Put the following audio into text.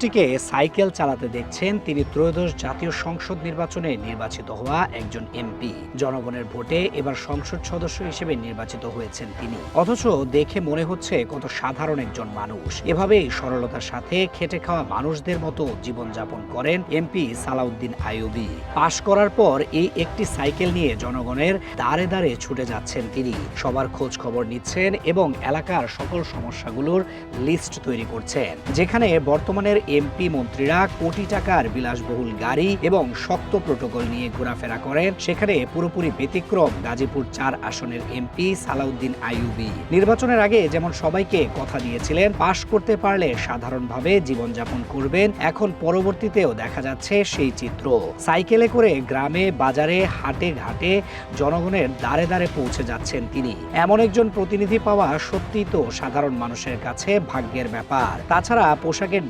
মানুষটিকে সাইকেল চালাতে দেখছেন তিনি ত্রয়োদশ জাতীয় সংসদ নির্বাচনে নির্বাচিত হওয়া একজন এমপি। জনগণের ভোটে এবার সংসদ সদস্য হিসেবে নির্বাচিত হয়েছেন তিনি। অথচ দেখে মনে হচ্ছে কত সাধারণ একজন মানুষ। এভাবেই সরলতার সাথে খেটে খাওয়া মানুষদের মতো জীবনযাপন করেন এমপি সালাউদ্দিন আইয়ুবী। পাশ করার পর এই একটি সাইকেল নিয়ে জনগণের দাঁড়ে দাঁড়ে ছুটে যাচ্ছেন তিনি। সবার খোঁজ খবর নিচ্ছেন এবং এলাকার সকল সমস্যাগুলোর লিস্ট তৈরি করছেন। যেখানে বর্তমানের এমপি মন্ত্রীরা কোটি টাকার বিলাসবহুল গাড়ি এবং শক্ত প্রোটোকল নিয়ে ঘোরাফেরা করেন, সেখানে পুরোপুরি ব্যতিক্রম গাজীপুর ৪ আসনের এমপি সালাউদ্দিন আইয়ুবী। নির্বাচনের আগে যেমন সবাইকে কথা দিয়েছিলেন পাশ করতে পারলে সাধারণভাবে জীবনযাপন করবেন, এখন পরবর্তীতেও দেখা যাচ্ছে সেই চিত্র। সাইকেলে করে গ্রামে বাজারে হাটে ঘাটে জনগণের দাঁড়ে দাঁড়ে পৌঁছে যাচ্ছেন তিনি। এমন একজন প্রতিনিধি পাওয়া সত্যিই তো সাধারণ মানুষের কাছে ভাগ্যের ব্যাপার। তাছাড়া পোশাকের